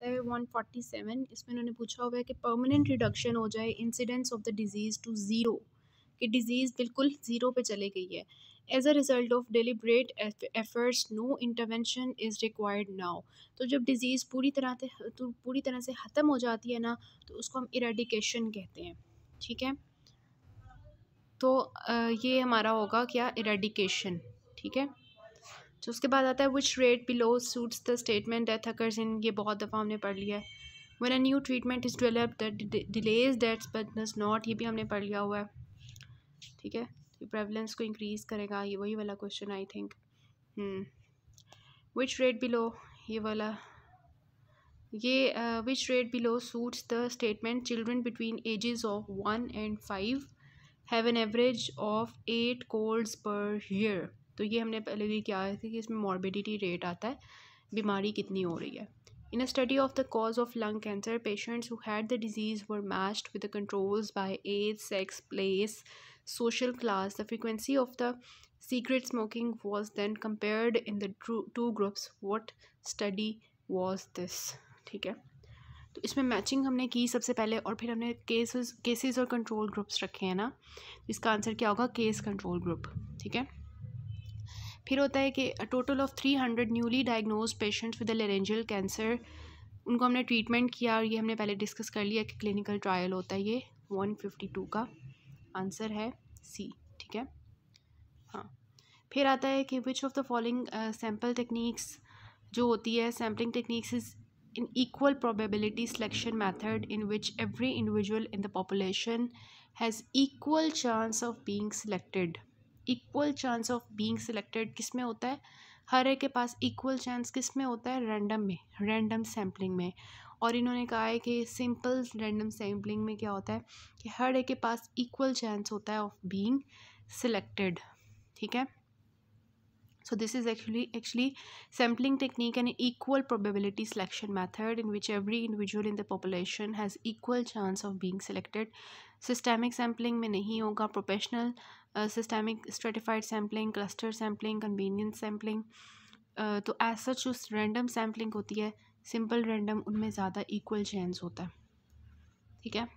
147 इसमें उन्होंने पूछा हुआ है कि परमानेंट रिडक्शन हो जाए incidence of the disease to zero, कि डिजीज़ बिल्कुल ज़ीरो पे चले गई है। As a result of deliberate efforts no intervention is required now. तो जब डिज़ीज़ पूरी तरह से ख़त्म हो जाती है ना, तो उसको हम इरेडिकेशन कहते हैं। ठीक है, तो ये हमारा होगा क्या, इरेडिकेशन। ठीक है, तो उसके बाद आता है विच rate below suits the statement death occurs in, ये बहुत दफ़ा हमने पढ़ लिया है। When a new treatment is developed that delays deaths but does not, ये भी हमने पढ़ लिया हुआ है। ठीक है, ये प्रेवलेंस को इंक्रीज करेगा, ये वही वाला question I think. Which rate below, ये वाला, ये which rate below suits the statement children between ages of 1 and 5 have an average of 8 colds per year. तो ये हमने पहले भी किया है कि इसमें मॉर्बिडिटी रेट आता है, बीमारी कितनी हो रही है। In a study of the cause of lung cancer, patients who had the disease were matched with the controls by age, sex, place, social class. The frequency of the cigarette smoking was then compared in the two groups. What study was this? ठीक है, तो इसमें matching हमने की सबसे पहले, और फिर हमने केसेस और कंट्रोल ग्रुप्स रखे हैं ना। इसका आंसर क्या होगा, केस कंट्रोल ग्रुप। ठीक है, फिर होता है कि total of 300 newly diagnose patients with laryngeal cancer, उनको हमने ट्रीटमेंट किया, और ये हमने पहले डिस्कस कर लिया कि क्लिनिकल ट्रायल होता है ये 152 का। आंसर है सी। ठीक है, हाँ। फिर आता है कि which of the following sample techniques जो होती है, sampling techniques is in equal probability selection method in which every individual in the population has equal chance of being selected. Equal chance of being selected किस में होता है, हर एक के पास equal chance किस में होता है, रैंडम में, रैंडम सैम्पलिंग में। और इन्होंने कहा है कि सिंपल रैंडम सैम्पलिंग में क्या होता है कि हर एक के पास equal chance होता है ऑफ बीइंग सिलेक्टेड। ठीक है, so this is actually sampling technique and equal probability selection method in which every individual in the population has equal chance of being selected. Systemic sampling में नहीं होगा, professional systemic stratified sampling, cluster sampling, convenience sampling. तो as such उस random sampling होती है, simple random, उनमें ज़्यादा equal chance होता है। ठीक है,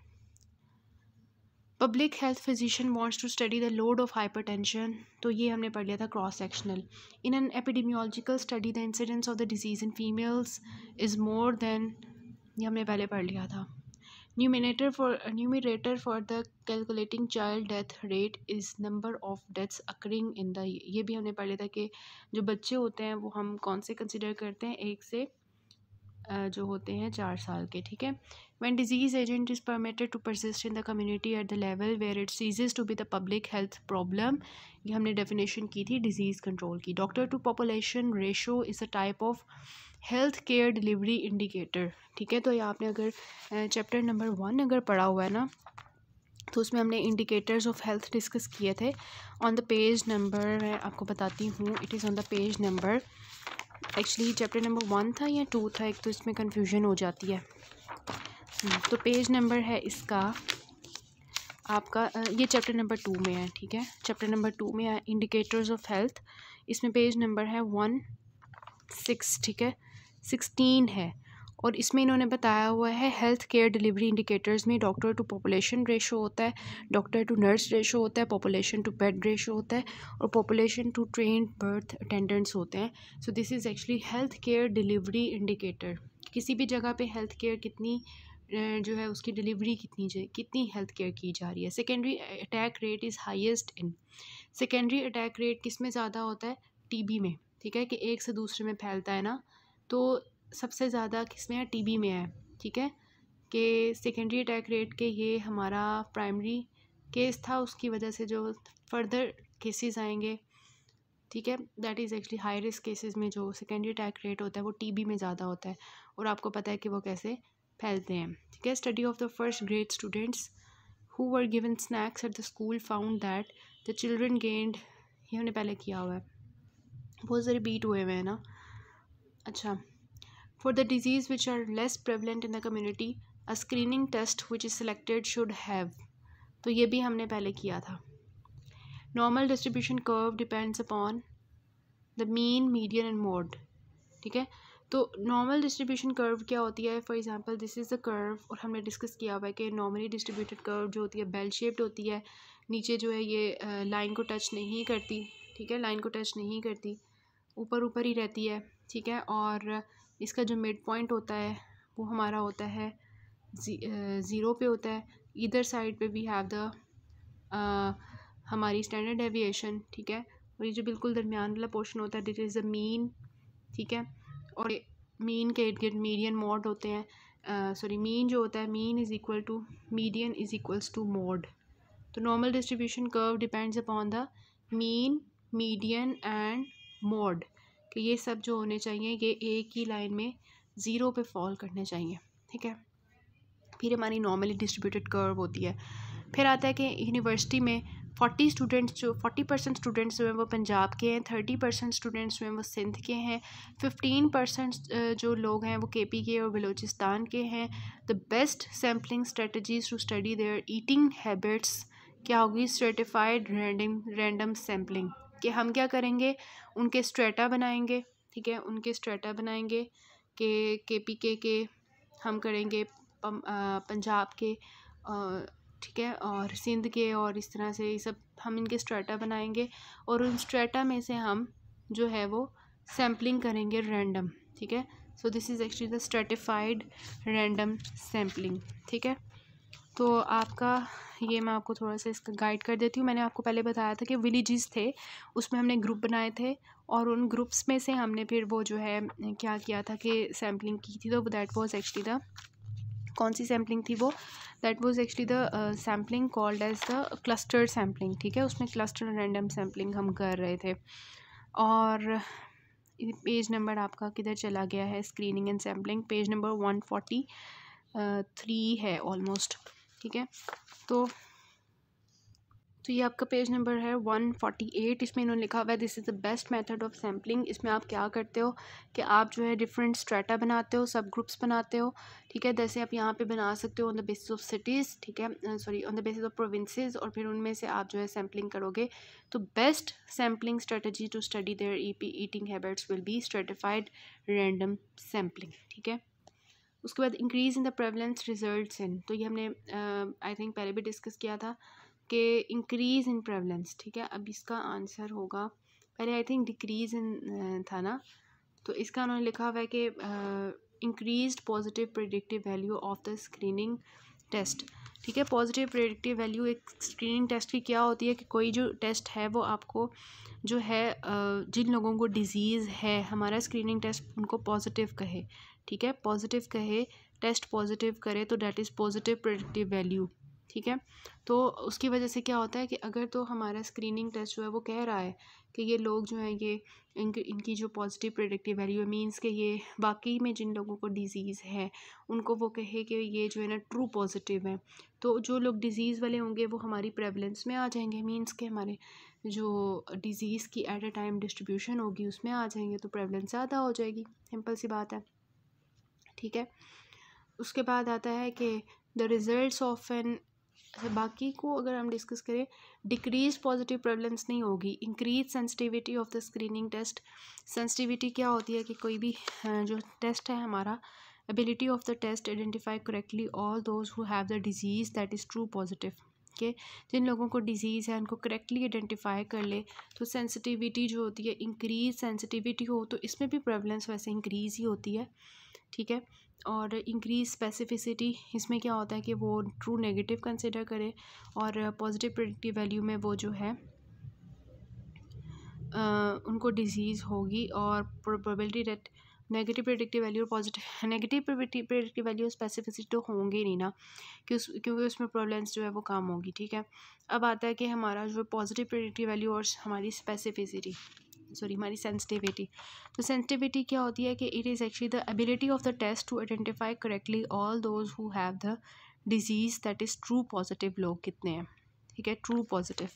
public health physician wants to study the load of hypertension, तो ये हमने पढ़ लिया था cross sectional. In an epidemiological study the incidence of the disease in females is more than, ये हमने पहले पढ़ लिया था। Numerator for the calculating child death rate is number of deaths occurring in the, ये भी हमने पढ़ लिया था कि जो बच्चे होते हैं वो हम कौन से कंसिडर करते हैं, एक से जो होते हैं 4 साल के। ठीक है, when disease agent is permitted to persist in the community at the level where it ceases to be the public health problem, ये हमने डेफिनेशन की थी डिजीज़ कंट्रोल की। Doctor to population ratio is a type of health care delivery indicator. ठीक है, तो ये आपने अगर चैप्टर नंबर 1 अगर पढ़ा हुआ है ना, तो उसमें हमने इंडिकेटर्स ऑफ हेल्थ डिस्कस किए थे ऑन द पेज नंबर, मैं आपको बताती हूँ, it is on the page number, actually chapter number 1 था या 2 था, एक तो इसमें कन्फ्यूजन हो जाती है। तो पेज नंबर है इसका आपका, ये चैप्टर नंबर 2 में है। ठीक है, चैप्टर नंबर 2 में है इंडिकेटर्स ऑफ हेल्थ, इसमें पेज नंबर है 16। ठीक है, 16 है, और इसमें इन्होंने बताया हुआ है हेल्थ केयर डिलीवरी इंडिकेटर्स में डॉक्टर टू पॉपुलेशन रेशो होता है, डॉक्टर टू नर्स रेशो होता है, पॉपुलेशन टू बेड रेशो होता है, और population to trained birth attendants होते हैं। So this is actually health care delivery indicator. किसी भी जगह पे हेल्थ केयर कितनी जो है उसकी डिलीवरी कितनी हेल्थ केयर की जा रही है। Secondary attack rate is highest in, secondary attack rate किस में ज़्यादा होता है, टीबी में। ठीक है, कि एक से दूसरे में फैलता है ना, तो सबसे ज़्यादा किस में है, टीबी में है। ठीक है, कि सेकेंडरी अटैक रेट के ये हमारा प्राइमरी केस था, उसकी वजह से जो फर्दर केसेस आएंगे, ठीक है, that is actually high risk cases में जो सेकेंडरी अटैक रेट होता है वो टीबी में ज़्यादा होता है, और आपको पता है कि वो कैसे फैलते हैं। ठीक है, study of the first grade students who were given snacks at the school found that the children gained, ये हमने पहले किया हुआ है, बहुत सारे रिपीट हुए हुए हैं ना। अच्छा, for the disease which are less prevalent in the community a screening test which is selected should have, तो ये भी हमने पहले किया था। Normal distribution curve depends upon the mean, median and mode. ठीक है, तो नॉर्मल डिस्ट्रीब्यूशन कर्व क्या होती है, for example this is the curve, और हमने डिस्कस किया हुआ है कि नॉर्मली डिस्ट्रीब्यूटेड कर्व जो होती है बेल शेप्ड होती है, नीचे जो है ये लाइन को टच नहीं करती, ठीक है, लाइन को टच नहीं करती, ऊपर ऊपर ही रहती है, ठीक है। और इसका जो मिड पॉइंट होता है वो हमारा होता है ज़ीरो पे होता है। इधर साइड पे वी हैव द हमारी स्टैंडर्ड डेविएशन, ठीक है। और ये जो बिल्कुल दरमियान वाला पोर्शन होता है दिट इज़ द मीन, ठीक है। और मीन के इर्द गिर्द मीडियन मॉड होते हैं, सॉरी मीन जो होता है, mean is equal to median is equals to mode. तो normal distribution curve depends upon the mean, median and mode, कि ये सब जो होने चाहिए ये एक ही लाइन में ज़ीरो पे फॉल करने चाहिए, ठीक है। फिर हमारी नॉर्मली डिस्ट्रीब्यूटेड कर्व होती है। फिर आता है कि यूनिवर्सिटी में 40% स्टूडेंट्स जो हैं वो पंजाब के हैं, 30% स्टूडेंट्स जो हैं वो सिंध के हैं, 15% जो लोग हैं वो केपी के और बलूचिस्तान के हैं। The best sampling strategies to study their eating habits क्या होगी, स्ट्रेटिफाइड रैंडम सैम्पलिंग, कि हम क्या करेंगे, उनके स्ट्रेटा बनाएंगे, ठीक है, उनके स्ट्रेटा बनाएंगे कि केपी के हम करेंगे पंजाब के, ठीक है, और सिंध के, और इस तरह से ये सब हम इनके स्ट्रेटा बनाएंगे, और उन स्ट्रेटा में से हम जो है वो सैम्पलिंग करेंगे रैंडम, ठीक है। सो this is actually the stratified random sampling, ठीक है। तो आपका ये मैं आपको थोड़ा सा इसका गाइड कर देती हूँ। मैंने आपको पहले बताया था कि विलेजेस थे, उसमें हमने ग्रुप बनाए थे, और उन ग्रुप्स में से हमने फिर वो जो है क्या किया था कि सैम्पलिंग की थी। तो दैट वाज एक्चुअली द, कौन सी सैम्पलिंग थी वो, that was actually the sampling called as the clustered sampling, ठीक है। उसमें क्लस्टर रैंडम सैम्पलिंग हम कर रहे थे। और पेज नंबर आपका किधर चला गया है, screening and sampling, page number 143 है ऑलमोस्ट, ठीक है। तो ये आपका पेज नंबर है 148। इसमें इन्होंने लिखा हुआ है this is the best method of sampling. इसमें आप क्या करते हो कि आप जो है डिफरेंट स्ट्रेटा बनाते हो, सब ग्रुप्स बनाते हो, ठीक है। जैसे आप यहाँ पे बना सकते हो on the basis of cities, ठीक है, sorry on the basis of provinces, और फिर उनमें से आप जो है सैम्पलिंग करोगे। तो best sampling strategy to study their eating habits will be stratified random sampling, ठीक है। उसके बाद increase in the prevalence results in, तो ये हमने आई थिंक पहले भी डिस्कस किया था कि इंक्रीज़ इन प्रेवलेंस, ठीक है। अब इसका आंसर होगा, पहले आई थिंक डिक्रीज़ इन था ना, तो इसका उन्होंने लिखा हुआ है कि increased positive predictive value of the screening test, ठीक है। पॉजिटिव प्रेडिक्टिव वैल्यू एक स्क्रीनिंग टेस्ट की क्या होती है कि कोई जो टेस्ट है वो आपको जो है जिन लोगों को डिज़ीज़ है, हमारा स्क्रीनिंग टेस्ट उनको पॉजिटिव कहे, ठीक है, पॉजिटिव कहे, टेस्ट पॉजिटिव करे, तो that is positive predictive value, ठीक है। तो उसकी वजह से क्या होता है कि अगर तो हमारा स्क्रीनिंग टेस्ट जो है वो कह रहा है कि ये लोग जो हैं ये इनकी जो पॉजिटिव प्रेडिक्टिव वैल्यू है, मींस कि ये बाकी में जिन लोगों को डिज़ीज़ है उनको वो कहे कि ये जो है ना ट्रू पॉजिटिव है, तो जो लोग डिज़ीज़ वाले होंगे वो हमारी प्रेवलेंस में आ जाएंगे, मींस के हमारे जो डिज़ीज़ की एट अ टाइम डिस्ट्रीब्यूशन होगी उसमें आ जाएंगे, तो प्रेवलेंस ज़्यादा हो जाएगी, सिंपल सी बात है, ठीक है। उसके बाद आता है कि द रिजल्ट्स ऑफ एन, बाकी को अगर हम डिस्कस करें, डिक्रीज पॉजिटिव प्रेवलेंस नहीं होगी, increase sensitivity of the screening test. Sensitivity क्या होती है कि कोई भी जो टेस्ट है हमारा, ability of the test identify correctly all those who have the disease that is true positive, के जिन लोगों को डिज़ीज़ है उनको करेक्टली आइडेंटिफाई कर ले, तो सेंसिटिविटी जो होती है, इंक्रीज सेंसिटिविटी हो तो इसमें भी प्रेवलेंस वैसे इंक्रीज़ ही होती है, ठीक है। और इंक्रीज स्पेसिफिसिटी, इसमें क्या होता है कि वो ट्रू नेगेटिव कंसिडर करे, और पॉजिटिव प्रेडिक्टिव वैल्यू में वो जो है उनको डिजीज़ होगी, और probability that negative predictive value और पॉजिटिव नेगेटिव प्रेडिक्टिव वैल्यू और स्पेसिफिसिटी तो होंगे ही नहीं ना, क्योंकि उसमें प्रेवलेंस जो है वो कम होगी, ठीक है। अब आता है कि हमारा जो पॉजिटिव प्रेडिक्टिव वैल्यू और हमारी स्पेसिफिसिटी, सॉरी हमारी सेंसिटिविटी, तो सेंसिटिविटी क्या होती है कि it is actually the ability of the test to identify correctly all those who have the disease that is true positive लोग कितने हैं, ठीक है, ट्रू पॉजिटिव।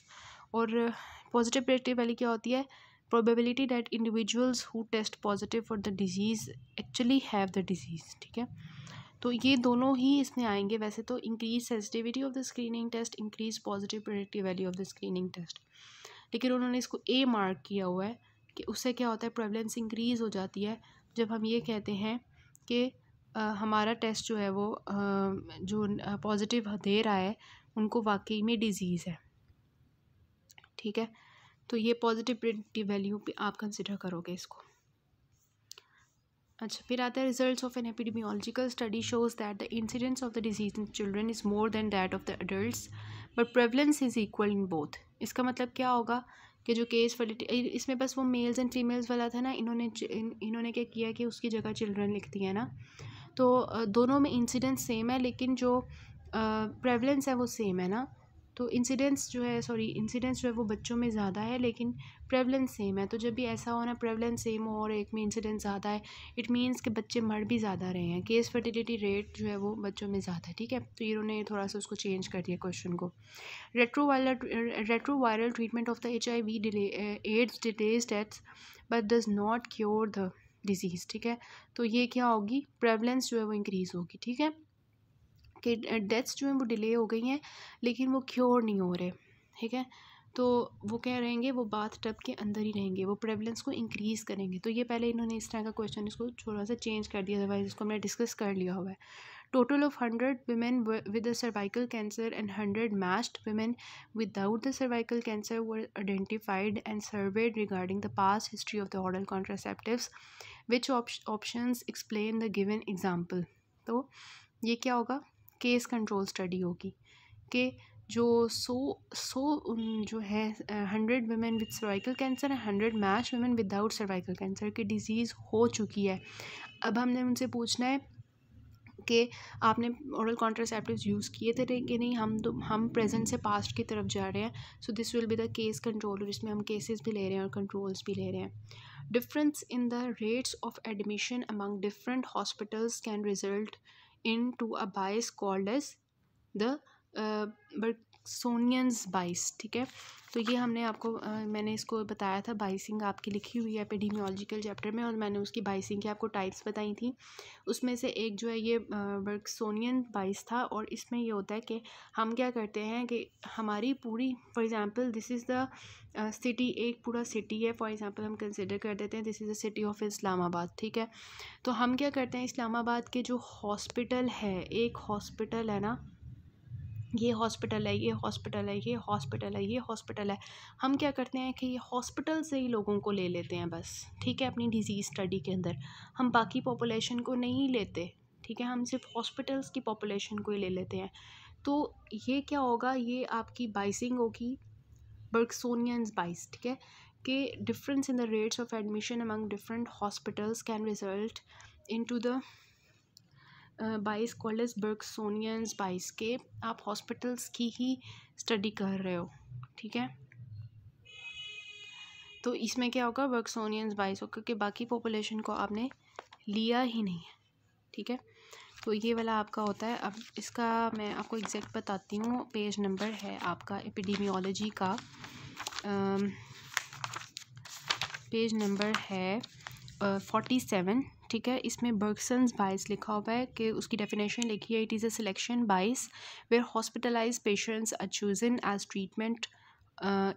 और पॉजिटिव प्रेडिक्टिव वैल्यू क्या होती है, probability that individuals who test positive for the disease actually have the disease, ठीक है। तो ये दोनों ही इसमें आएंगे वैसे तो, increase sensitivity of the screening test, increase positive predictive value of the screening test, लेकिन उन्होंने इसको ए मार्क किया हुआ है कि उससे क्या होता है, प्रेवलेंस इंक्रीज़ हो जाती है, जब हम ये कहते हैं कि हमारा टेस्ट जो है वो जो पॉजिटिव दे रहा है उनको वाकई में डिज़ीज़ है, ठीक है। तो ये पॉजिटिव प्रिडिक्टिव वैल्यू पे आप कंसिडर करोगे इसको। अच्छा, फिर आता है results of an epidemiological study shows that the incidence of the disease in children is more than that of the adults but prevalence is equal in both. इसका मतलब क्या होगा कि जो केस फर्टिलिटी, इसमें बस वो मेल्स एंड फीमेल्स वाला था ना, इन्होंने क्या किया कि उसकी जगह चिल्ड्रन लिख दिया ना। तो दोनों में इंसिडेंस सेम है लेकिन जो प्रेवलेंस है वो सेम है ना। तो इंसिडेंस जो है वो बच्चों में ज़्यादा है लेकिन प्रेवलेंस सेम है। तो जब भी ऐसा हो ना, प्रेवलेंस सेम हो और एक में इंसिडेंस ज़्यादा है, इट मीन्स कि बच्चे मर भी ज़्यादा रहे हैं, केस फर्टिलिटी रेट जो है वो बच्चों में ज़्यादा है, ठीक है। तो इन्होंने थोड़ा सा उसको चेंज कर दिया क्वेश्चन को। Retroviral treatment of the HIV AIDS delays deaths but does not cure the disease, ठीक है। तो ये क्या होगी, प्रेवलेंस जो है वो इंक्रीज़ होगी, ठीक है, कि डेथ्स जो हैं वो डिले हो गई हैं लेकिन वो क्योर नहीं हो रहे, ठीक है। तो वो क्या रहेंगे, वो बाथ टब के अंदर ही रहेंगे, वो प्रेवलेंस को इंक्रीज़ करेंगे। तो ये पहले इन्होंने इस तरह का क्वेश्चन इसको थोड़ा सा चेंज कर दिया, अदरवाइज इसको हमने डिस्कस कर लिया हुआ है। Total of 100 women with the cervical cancer and 100 matched women without the cervical cancer were identified and surveyed regarding the past history of the oral contraceptives. Which options explain the given example? तो ये क्या होगा, case control study होगी कि जो 100 जो है 100 women with cervical cancer and 100 match women without cervical cancer की डिज़ीज़ हो चुकी है। अब हमने उनसे पूछना है कि आपने ओरल कॉन्ट्रासेप्टिव्स यूज़ किए थे कि नहीं। हम प्रेजेंट से पास्ट की तरफ जा रहे हैं, so this will be the case control, जिसमें हम केसेस भी ले रहे हैं और कंट्रोल्स भी ले रहे हैं। Difference in the rates of admission among different hospitals can result into a bias called as the बर्गसोनियंस बाइस, ठीक है। तो ये हमने आपको मैंने इसको बताया था, बाइसिंग आपकी लिखी हुई है एपिडेमियोलॉजिकल चैप्टर में, और मैंने उसकी बाइसिंग की आपको टाइप्स बताई थी। उसमें से एक जो है ये बर्गसोनियन बाइस था, और इसमें ये होता है कि हम क्या करते हैं कि हमारी पूरी, for example this is the city, एक पूरा सिटी है, फॉर एग्जांपल हम कंसिडर कर देते हैं this is the city of Islamabad, ठीक है। तो हम क्या करते हैं, इस्लामाबाद के जो हॉस्पिटल है, एक हॉस्पिटल है ना, ये हॉस्पिटल है, ये हॉस्पिटल है, ये हॉस्पिटल है, ये हॉस्पिटल है, हम क्या करते हैं कि ये हॉस्पिटल से ही लोगों को ले लेते हैं बस, ठीक है, अपनी डिजीज़ स्टडी के अंदर। हम बाकी पॉपुलेशन को नहीं लेते, ठीक है, हम सिर्फ हॉस्पिटल्स की पॉपुलेशन को ही ले लेते हैं। तो ये क्या होगा, ये आपकी बाइसिंग होगी, बर्गसोनियंस बाइस, ठीक है, कि difference in the rates of admission among different hospitals can result into the बाइस कॉल्ड एज बर्गसोनियंस बाइस, के आप हॉस्पिटल्स की ही स्टडी कर रहे हो, ठीक है। तो इसमें क्या होगा, बर्गसोनियंस बाइस होगा कि बाकी पॉपुलेशन को आपने लिया ही नहीं है, ठीक है। तो ये वाला आपका होता है। अब इसका मैं आपको एग्जैक्ट बताती हूँ, पेज नंबर है आपका एपिडेमियोलॉजी का, पेज नंबर है 47, ठीक है। इसमें बर्गसन्स बाइस लिखा हुआ है कि उसकी डेफिनेशन लिखी है, it is a selection bias where hospitalise patients are chosen as treatment.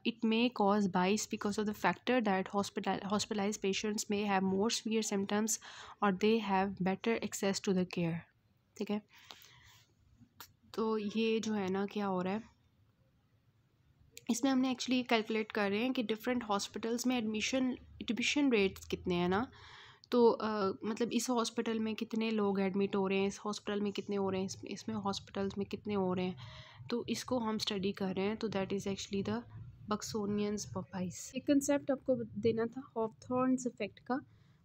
It may cause bias because of the factor that hospitalized patients may have more severe symptoms or they have better access to the care, ठीक है। तो ये जो है ना, क्या हो रहा है इसमें, हमने एक्चुअली कैलकुलेट कर रहे हैं कि डिफरेंट हॉस्पिटल्स में एडमिशन रेट्स कितने हैं ना। तो मतलब इस हॉस्पिटल में कितने लोग एडमिट हो रहे हैं, इस हॉस्पिटल में कितने हो रहे हैं, इसमें हॉस्पिटल्स में कितने हो रहे हैं, तो इसको हम स्टडी कर रहे हैं। तो दैट इज़ एक्चुअली द बर्गसोनियंस बाइस। एक कंसेप्ट आपको देना था हॉवथॉर्न्स इफेक्ट का,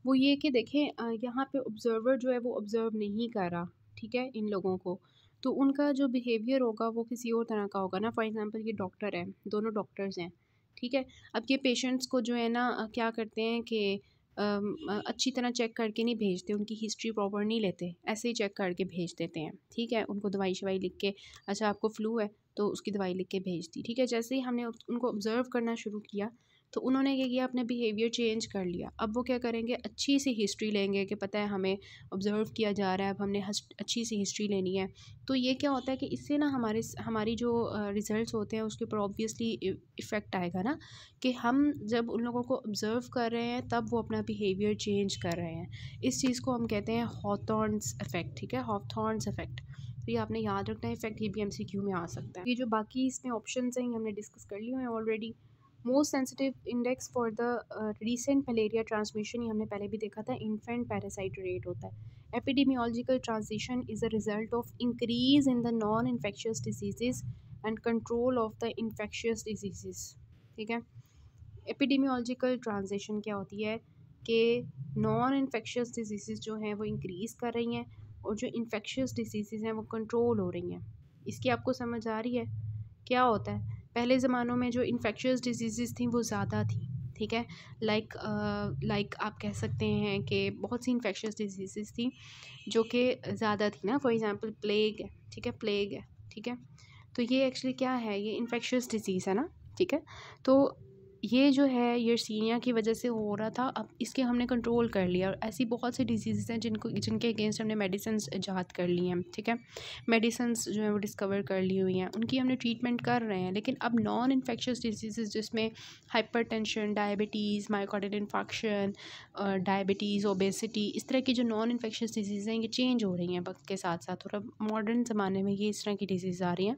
वो ये कि देखें यहाँ पे ऑब्जर्वर जो है वो ऑब्जर्व नहीं कर रहा, ठीक है, इन लोगों को, तो उनका जो बिहेवियर होगा वो किसी और तरह का होगा ना। फॉर एग्जांपल ये डॉक्टर है, दोनों डॉक्टर्स हैं, ठीक है। अब ये पेशेंट्स को जो है ना क्या करते हैं कि अच्छी तरह चेक करके नहीं भेजते, उनकी हिस्ट्री प्रॉपर नहीं लेते, ऐसे ही चेक करके भेज देते हैं, ठीक है। उनको दवाई शवाई लिख के, अच्छा आपको फ्लू है तो उसकी दवाई लिख के भेज दी, ठीक है। जैसे ही हमने उनको ऑब्ज़र्व करना शुरू किया तो उन्होंने क्या किया, अपने बिहेवियर चेंज कर लिया। अब वो क्या करेंगे, अच्छी सी हिस्ट्री लेंगे कि पता है हमें ऑब्ज़र्व किया जा रहा है, अब हमने अच्छी सी हिस्ट्री लेनी है। तो ये क्या होता है कि इससे ना हमारी जो रिज़ल्ट्स होते हैं उसके ऊपर ऑब्वियसली इफ़ेक्ट आएगा ना, कि हम जब उन लोगों को ऑब्ज़र्व कर रहे हैं तब वो अपना बिहेवियर चेंज कर रहे हैं। इस चीज़ को हम कहते हैं हॉथॉर्न्स इफ़ेक्ट, ठीक है, हॉथॉर्न्स इफ़ेक्ट। तो ये आपने याद रखना है, इफ़ेक्ट ये भी एमसीक्यू में आ सकता है। ये जो बाकी इसमें ऑप्शंस हैं हमने डिस्कस कर लिए हैं already. Most sensitive index for the recent malaria transmission, ये हमने पहले भी देखा था, इन्फेंट पैरासाइट रेट होता है। Epidemiological transition is a result of increase in the non infectious disease and control of the infectious disease, ठीक है। एपिडेमियोलॉजिकल ट्रांजिशन क्या होती है कि नॉन इन्फेक्शियस डिजीज़ जो हैं वो इंक्रीज़ कर रही हैं और जो इन्फेक्शियस डिजीज़ हैं वो कंट्रोल हो रही हैं। इसकी आपको समझ आ रही है क्या होता है? पहले ज़मानों में जो इन्फेक्शियस डिजीज़ थी वो ज़्यादा थी, ठीक है। लाइक आप कह सकते हैं कि बहुत सी इन्फेक्शियस डिजीज़ थी जो कि ज़्यादा थी ना। फॉर एग्ज़ाम्पल प्लेग है, ठीक है, प्लेग है, ठीक है। तो ये एक्चुअली क्या है, ये इन्फेक्शियस डिजीज़ है ना, ठीक है। तो ये जो है यर्सीनिया की वजह से हो रहा था, अब इसके हमने कंट्रोल कर लिया। और ऐसी बहुत सी डिजीज़ हैं जिनके अगेंस्ट हमने मेडिसिन्स इजाद कर ली हैं, ठीक है। मेडिसिन्स जो है वो डिस्कवर कर ली हुई हैं, उनकी हमने ट्रीटमेंट कर रहे हैं। लेकिन अब नॉन इन्फेक्शियस डिजीज़ जिसमें hypertension, diabetes, myocardial infarction, diabetes, obesity, इस तरह की जो नॉन इन्फेक्शियस डिजीज़ हैं ये चेंज हो रही हैं वक्त के साथ साथ। और अब मॉडर्न ज़माने में ये इस तरह की डिजीज़ आ रही हैं।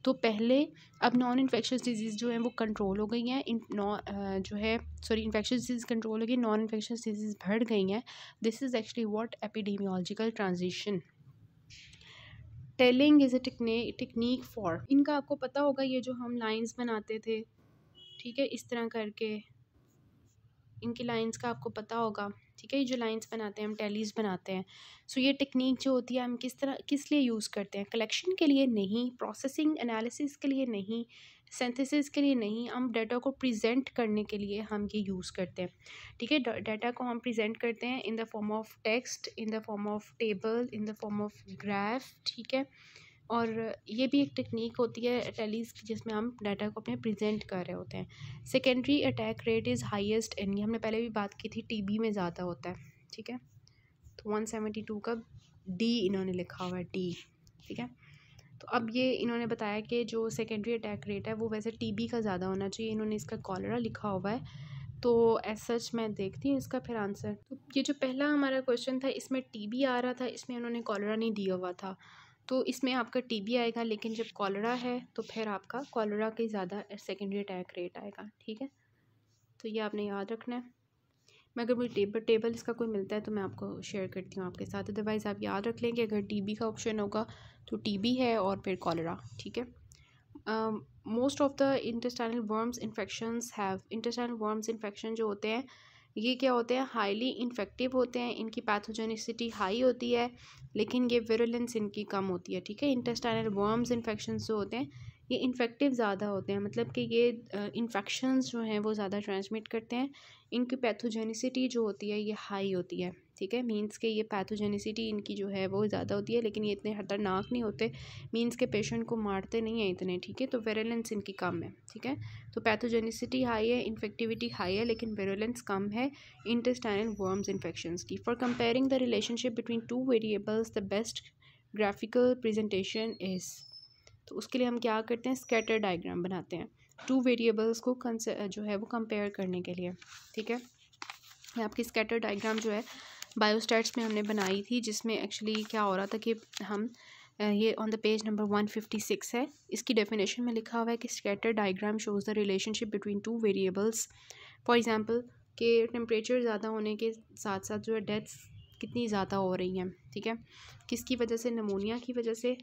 तो पहले अब नॉन इन्फेक्शियस डिजीज़ जो हैं वो कंट्रोल हो गई हैं, इन्फेक्शियस डिजीज़ कंट्रोल हो गई, नॉन इन्फेक्शियस डिजीज़ बढ़ गई हैं। This is actually what epidemiological transition. Telling is a technique for, इनका आपको पता होगा, ये जो हम लाइंस बनाते थे, ठीक है, इस तरह करके इनकी लाइंस का आपको पता होगा, ठीक है। ये जो लाइंस बनाते हैं हम टेलीज़ बनाते हैं। सो ये टेक्निक जो होती है हम किस लिए यूज़ करते हैं, कलेक्शन के लिए नहीं, प्रोसेसिंग एनालिसिस के लिए नहीं, सिंथेसिस के लिए नहीं, हम डाटा को प्रेजेंट करने के लिए हम ये यूज़ करते हैं, ठीक है। डाटा को हम प्रेजेंट करते हैं in the form of text, in the form of table, in the form of graph, ठीक है। और ये भी एक टेक्निक होती है टेलीज़ की जिसमें हम डाटा को अपने प्रेजेंट कर रहे होते हैं। Secondary attack rate is highest in, हमने पहले भी बात की थी, टीबी में ज़्यादा होता है, ठीक है। तो 172 का डी इन्होंने लिखा हुआ है, डी, ठीक है। तो अब ये इन्होंने बताया कि जो सेकेंडरी अटैक रेट है वो वैसे टीबी का ज़्यादा होना चाहिए, इन्होंने इसका कॉलरा लिखा हुआ है। तो एज सच मैं देखती हूँ इसका फिर आंसर। तो ये जो पहला हमारा क्वेश्चन था इसमें टीबी आ रहा था, इसमें उन्होंने कॉलरा नहीं दिया हुआ था, तो इसमें आपका टीबी आएगा। लेकिन जब कॉलरा है तो फिर आपका कॉलरा का ज़्यादा सेकेंडरी अटैक रेट आएगा, ठीक है। तो ये आपने याद रखना है। मैं अगर मुझे टेबल इसका कोई मिलता है तो मैं आपको शेयर करती हूँ आपके साथ। अदरवाइज़ आप याद रख लें कि अगर टीबी का ऑप्शन होगा तो टीबी है और फिर कॉलरा, ठीक है। Most of the intestinal worms infections have, intestinal worms infection जो होते हैं ये क्या होते हैं, हाईली इन्फेक्टिव होते हैं, इनकी पैथोजेनिसिटी हाई होती है लेकिन ये विरुलेंस इनकी कम होती है, ठीक है। इंटेस्टाइनल वर्म्स इन्फेक्शंस जो होते हैं ये इन्फेक्टिव ज़्यादा होते हैं, मतलब कि ये इन्फेक्शंस जो हैं वो ज़्यादा ट्रांसमिट करते हैं। इनकी पैथोजेनिसिटी जो होती है ये हाई होती है, ठीक है। मीन्स के ये पैथोजेनिसिटी इनकी जो है वो ज़्यादा होती है लेकिन ये इतने खतरनाक नहीं होते, मीन्स के पेशेंट को मारते नहीं हैं इतने, ठीक है। तो विरुलेंस इनकी कम है, ठीक है। तो पैथोजेनिसिटी हाई है, इन्फेक्टिविटी हाई है लेकिन विरुलेंस कम है इंटेस्टाइनल वर्म्स इन्फेक्शंस की। For comparing the relationship between two variables the best graphical presentation is, तो उसके लिए हम क्या करते हैं, स्कैटर डायग्राम बनाते हैं टू वेरिएबल्स को जो है वो कंपेयर करने के लिए, ठीक है। ये आपकी स्कैटर डायग्राम जो है बायोस्टैट्स में हमने बनाई थी, जिसमें एक्चुअली क्या हो रहा था कि हम ये ऑन द पेज नंबर 156 है। इसकी डेफिनेशन में लिखा हुआ है कि scatter diagram shows the relationship between two variables. For example कि टेम्परेचर ज़्यादा होने के साथ साथ जो है डेथ्स कितनी ज़्यादा हो रही हैं, ठीक है। किसकी वजह से, नमोनिया की वजह से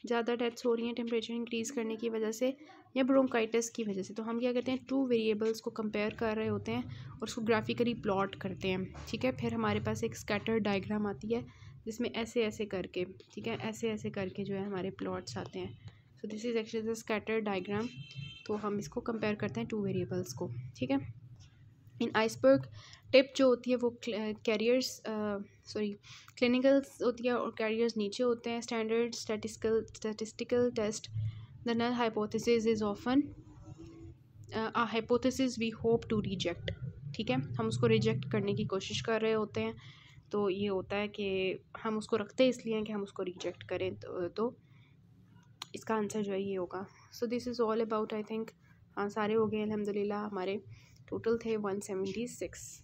ज़्यादा डेथ्स हो रही हैं टेम्परेचर इंक्रीज़ करने की वजह से, या ब्रोंकाइटिस की वजह से। तो हम क्या करते हैं, टू वेरिएबल्स को कंपेयर कर रहे होते हैं और उसको ग्राफिकली प्लॉट करते हैं, ठीक है। फिर हमारे पास एक स्कैटर डायग्राम आती है जिसमें ऐसे ऐसे करके, ठीक है, ऐसे ऐसे करके जो है हमारे प्लॉट्स आते हैं। So this is actually the scatter diagram. तो हम इसको कंपेयर करते हैं टू वेरिएबल्स को, ठीक है। इन आइसबर्ग टिप जो होती है वो क्लिनिकल्स होती है और कैरियर्स नीचे होते हैं। Standard statistical test the null hypothesis is often a hypothesis we hope to reject, ठीक है, हम उसको रिजेक्ट करने की कोशिश कर रहे होते हैं, तो ये होता है कि हम उसको रखते इसलिए हैं कि हम उसको रिजेक्ट करें, तो इसका आंसर जो है ये होगा। सो this is all about, I think हाँ सारे हो गए अल्हम्दुलिल्लाह, हमारे टोटल थे 176।